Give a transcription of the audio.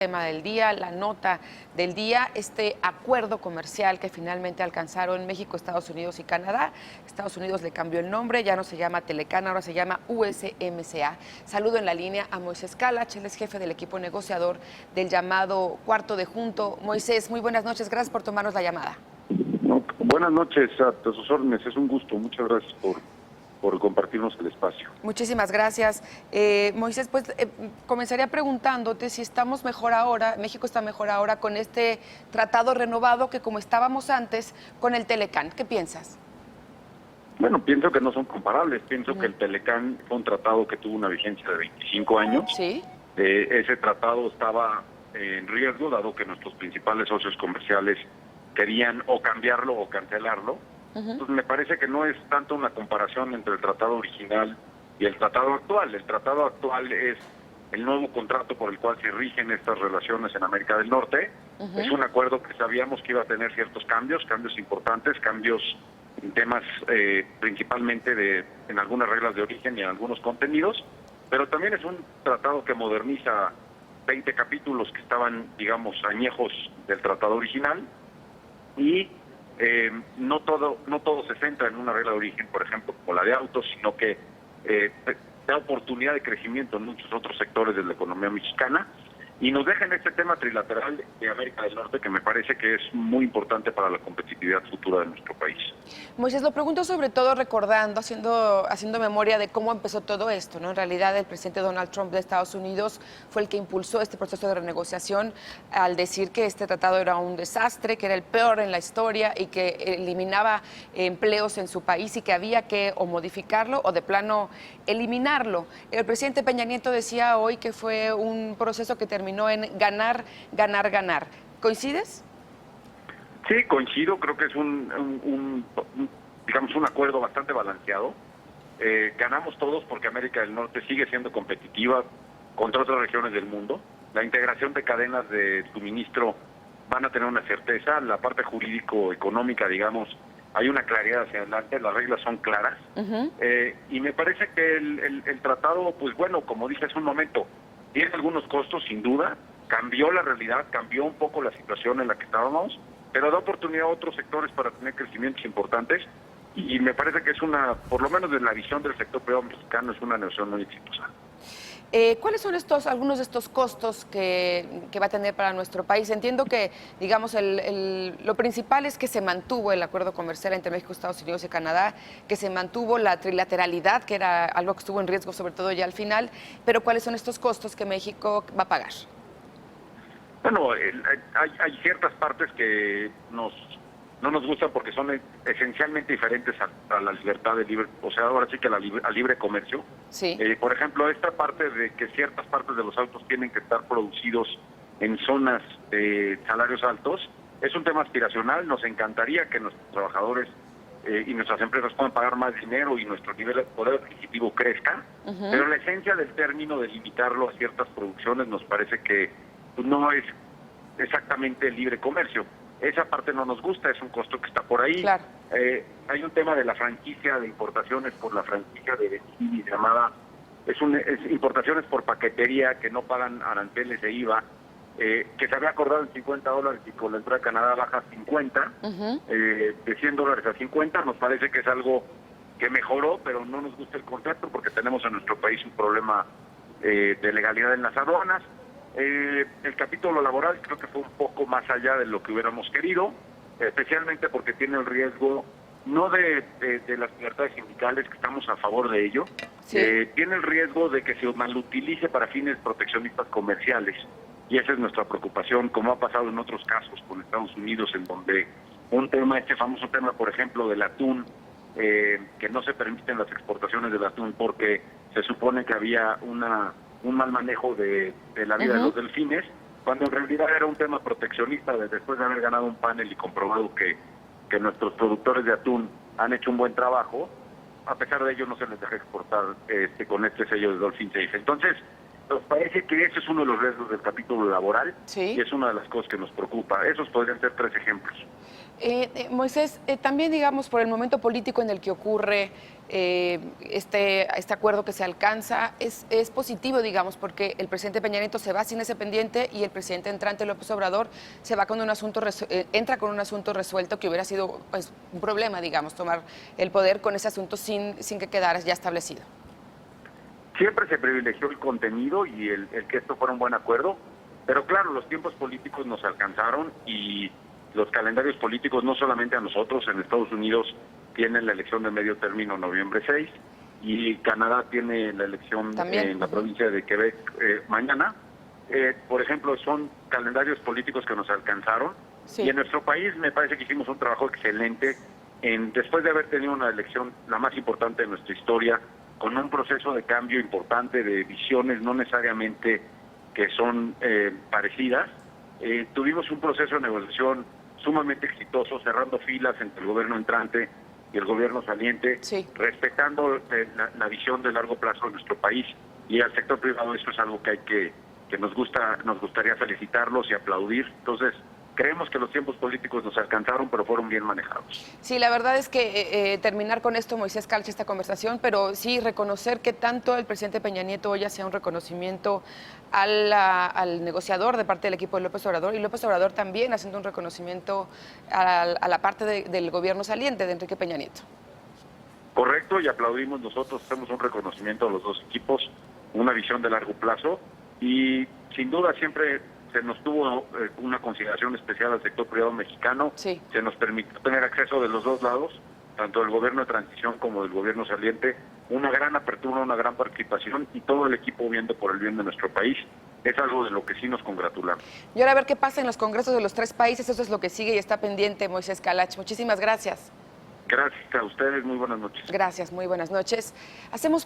Tema del día, la nota del día, este acuerdo comercial que finalmente alcanzaron México, Estados Unidos y Canadá. Estados Unidos le cambió el nombre, ya no se llama Telecán, ahora se llama USMCA. Saludo en la línea a Moisés Calach, él es jefe del equipo negociador del llamado Cuarto de Junto. Moisés, muy buenas noches, gracias por tomarnos la llamada. No, buenas noches, a sus órdenes, es un gusto, muchas gracias por compartirnos el espacio. Muchísimas gracias. Moisés, pues comenzaría preguntándote si estamos mejor ahora, México está mejor ahora con este tratado renovado que como estábamos antes con el Telecán. ¿Qué piensas? Bueno, pienso que no son comparables, pienso que el Telecán fue un tratado que tuvo una vigencia de 25 años. Sí. Ese tratado estaba en riesgo, dado que nuestros principales socios comerciales querían o cambiarlo o cancelarlo. Entonces me parece que no es tanto una comparación entre el tratado original y el tratado actual. El tratado actual es el nuevo contrato por el cual se rigen estas relaciones en América del Norte. Es un acuerdo que sabíamos que iba a tener ciertos cambios importantes, cambios en temas principalmente en algunas reglas de origen y en algunos contenidos, pero también es un tratado que moderniza 20 capítulos que estaban, digamos, añejos del tratado original y no todo se centra en una regla de origen, por ejemplo, como la de autos, sino que da oportunidad de crecimiento en muchos otros sectores de la economía mexicana y nos deja en este tema trilateral de América del Norte que me parece que es muy importante para la competitividad futura de nuestro país. Moisés, lo pregunto sobre todo recordando, haciendo memoria de cómo empezó todo esto, ¿no? En realidad el presidente Donald Trump de Estados Unidos fue el que impulsó este proceso de renegociación al decir que este tratado era un desastre, que era el peor en la historia y que eliminaba empleos en su país y que había que o modificarlo o de plano eliminarlo. El presidente Peña Nieto decía hoy que fue un proceso que terminó en ganar, ganar, ganar. ¿Coincides? Sí, coincido, creo que es digamos, un acuerdo bastante balanceado. Ganamos todos porque América del Norte sigue siendo competitiva contra otras regiones del mundo. La integración de cadenas de suministro van a tener una certeza. La parte jurídico-económica, digamos, hay una claridad hacia adelante, las reglas son claras. Y me parece que el tratado, pues bueno, como dije hace un momento, tiene algunos costos, sin duda, cambió la realidad, cambió un poco la situación en la que estábamos, pero da oportunidad a otros sectores para tener crecimientos importantes y me parece que es por lo menos desde la visión del sector privado mexicano, es una negociación muy exitosa. ¿Cuáles son algunos de estos costos que va a tener para nuestro país? Entiendo que, digamos, lo principal es que se mantuvo el acuerdo comercial entre México, Estados Unidos y Canadá, que se mantuvo la trilateralidad, que era algo que estuvo en riesgo, sobre todo ya al final, pero ¿cuáles son estos costos que México va a pagar? Bueno, hay ciertas partes que no nos gustan porque son esencialmente diferentes a la libertad de libre, o sea, ahora sí que al libre comercio. Sí. Por ejemplo, esta parte de que ciertas partes de los autos tienen que estar producidos en zonas de salarios altos, es un tema aspiracional. Nos encantaría que nuestros trabajadores y nuestras empresas puedan pagar más dinero y nuestro nivel de poder adquisitivo crezca, pero la esencia del término de limitarlo a ciertas producciones nos parece que no es exactamente el libre comercio. Esa parte no nos gusta, es un costo que está por ahí. Claro. Hay un tema de la franquicia de importaciones por la franquicia de llamada, es importaciones por paquetería que no pagan aranceles e IVA, que se había acordado en $50 y con la entrada de Canadá baja a 50, de $100 a 50, nos parece que es algo que mejoró, pero no nos gusta el concepto porque tenemos en nuestro país un problema de legalidad en las aduanas. El capítulo laboral creo que fue un poco más allá de lo que hubiéramos querido, especialmente porque tiene el riesgo no de las libertades sindicales, que estamos a favor de ello, Sí. tiene el riesgo de que se malutilice para fines proteccionistas comerciales, y esa es nuestra preocupación, como ha pasado en otros casos con Estados Unidos, en donde este famoso tema, por ejemplo, del atún, que no se permiten las exportaciones del atún porque se supone que había un mal manejo de la vida de los delfines, cuando en realidad era un tema proteccionista después de haber ganado un panel y comprobado que nuestros productores de atún han hecho un buen trabajo. A pesar de ello no se les deja exportar con este sello de Dolphin Safe. Entonces, Nos parece que ese es uno de los riesgos del capítulo laboral Sí. y es una de las cosas que nos preocupa. Esos podrían ser 3 ejemplos. Moisés, también digamos por el momento político en el que ocurre este acuerdo que se alcanza, es positivo, digamos, porque el presidente Peña Nieto se va sin ese pendiente y el presidente entrante López Obrador se va con un asunto entra con un asunto resuelto, que hubiera sido pues, un problema, digamos, tomar el poder con ese asunto sin que quedara ya establecido. Siempre se privilegió el contenido y el que esto fuera un buen acuerdo, pero claro, los tiempos políticos nos alcanzaron y los calendarios políticos, no solamente a nosotros, en Estados Unidos tienen la elección de medio término noviembre 6 y Canadá tiene la elección También. en la provincia de Quebec mañana. Por ejemplo, son calendarios políticos que nos alcanzaron Sí. y en nuestro país me parece que hicimos un trabajo excelente después de haber tenido una elección la más importante de nuestra historia, con un proceso de cambio importante, de visiones no necesariamente que son parecidas. Tuvimos un proceso de negociación sumamente exitoso, cerrando filas entre el gobierno entrante y el gobierno saliente, Sí. respetando la visión de largo plazo de nuestro país, y al sector privado eso es algo que nos gustaría felicitarlos y aplaudir. Entonces, creemos que los tiempos políticos nos alcanzaron, pero fueron bien manejados. Sí, la verdad es que terminar con esto, Moisés Calche, esta conversación, pero sí reconocer que tanto el presidente Peña Nieto hoy hacía un reconocimiento al negociador de parte del equipo de López Obrador, y López Obrador también haciendo un reconocimiento a la parte del gobierno saliente de Enrique Peña Nieto. Correcto, y aplaudimos nosotros, hacemos un reconocimiento a los dos equipos, una visión de largo plazo, y sin duda siempre se nos tuvo una consideración especial al sector privado mexicano. Sí. Se nos permitió tener acceso de los dos lados, tanto del gobierno de transición como del gobierno saliente, una gran apertura, una gran participación y todo el equipo viendo por el bien de nuestro país. Es algo de lo que sí nos congratulamos. Y ahora a ver qué pasa en los congresos de los 3 países, eso es lo que sigue y está pendiente, Moisés Calach. Muchísimas gracias. Gracias a ustedes, muy buenas noches. Gracias, muy buenas noches. Hacemos